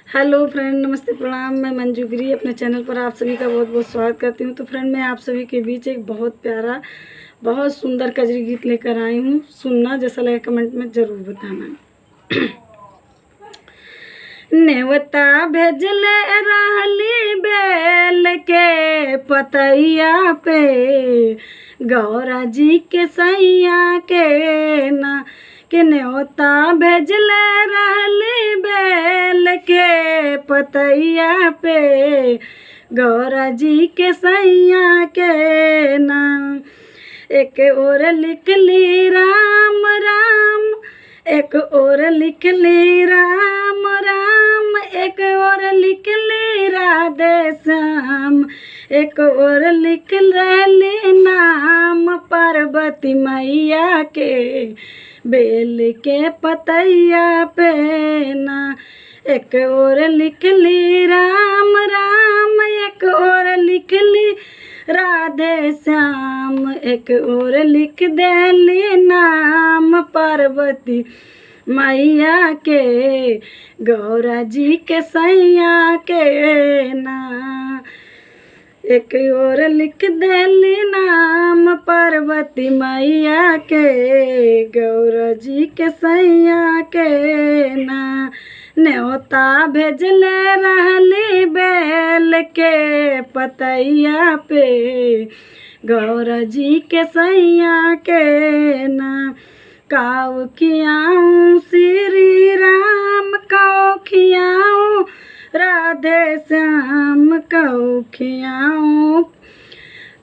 Hello friend, नमस्ते, प्रणाम। मैं मंजू गिरी अपने चैनल पर आप सभी का बहुत बहुत स्वागत करती हूँ। तो फ्रेंड, मैं आप सभी के बीच एक बहुत प्यारा, बहुत सुंदर कजरी गीत लेकर आई हूँ। सुनना, जैसा लगे कमेंट में ज़रूर बताना। नेवता भेजले रहली बेल के पतैया पे, गौरा जी के सैया के ना के नेवता भेजले रहली बेल के पतैया पे, गौरा जी के सैया के ना। एक और लिखली राम राम, एक और लिखली राम राम, एक और लिखली राधे श्याम, एक और लिख रही नाम पार्वती मैया के बेल के पतैया पे ना। एक और लिखली राम राम, एक और लिखली राधे श्याम, एक और लिख देली नाम पार्वती मैया के गौरा जी के सैया के ना। एक और लिख देली नाम पार्वती मैया के गौरा जी के सैया के ना। न्योता भेजले रहली बेल के पतैया पे, गौरा जी के सैया के ना। काऊ खियाऊं श्री राम, काऊ खियाऊं राधे श्याम, काऊ खियाऊं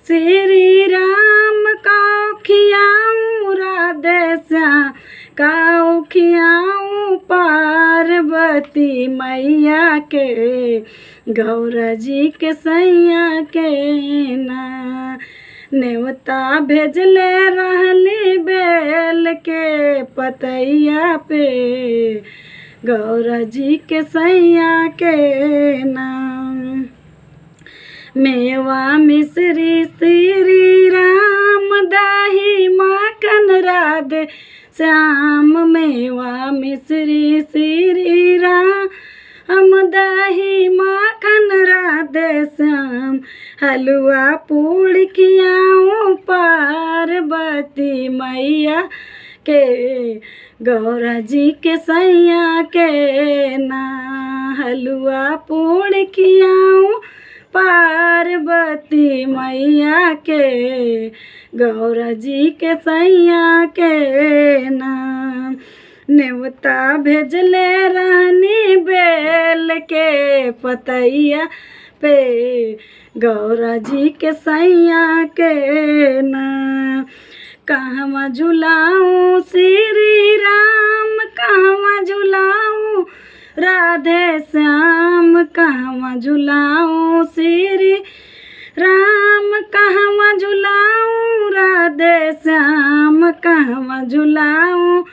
श्री राम, काऊ खियाऊं राधे श्याम, काऊ खियाऊं पार्वती मैया के गौरा जी के सैया के ना। नेवता भेजले रहली बेल के पतैया पे, गौरा जी के सैया के नाम। मेवा मिश्री श्री राम, दही माखन राधे श्याम, मेवा मिश्री श्री राम, दही माखन राधे श्याम, हलवा पूड़ी खियाऊं पार्वती मैया के गौरा जी के सैया के ना। हलवा पूड़ी खियाऊं पार्वती मैया के गौरा जी के सैया के ना। नेवता भेजले रहनी बेल के पतैया पे, गौरा जी के सैया के ना। कहवा झुलाऊं श्री राम, कहवा झुलाऊं राधे श्याम, कहवा झुलाऊं श्री राम, कहवा झुलाऊं राधे श्याम, कहवा झुलाऊं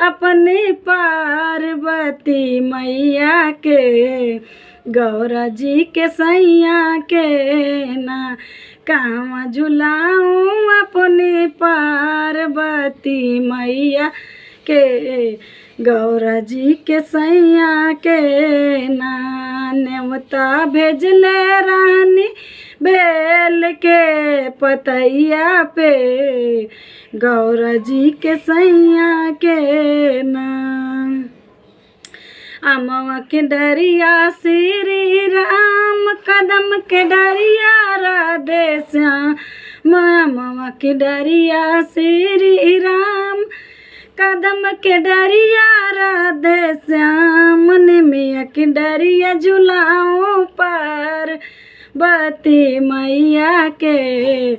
अपनी पार्वती मैया के गौरा जी के सैया के ना। कहवा झुलाऊं अपनी पार्वती मैया के गौरा जी के सैया के ना। नेवता भेजले रानी बेल के पतैया पे, गौरा जी के सैया के ना। अमवा के डरिया श्री राम, कदम के डरिया राधे श्याम, अमवा के डरिया श्री राम, कदम के डरिया राधे श्याम, निमिया के डरिया झुलाऊं पार्वती मैया के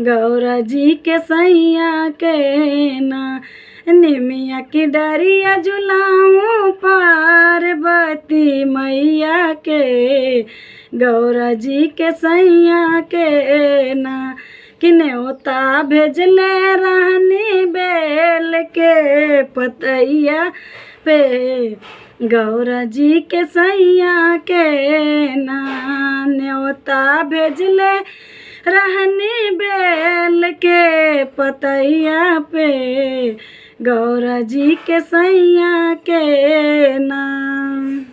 गौरा जी के सैया के ना। निमिया की डरिया झुलाऊं पार्वती मैया के गौरा जी के सैया के ना। कि न्योता भेजले रहनी बेल के पतैया पे, गौरा जी के सैया के ना। न्योता भेजले रहनी बेल के पतैया पे, गौरा जी के सैया के नाम।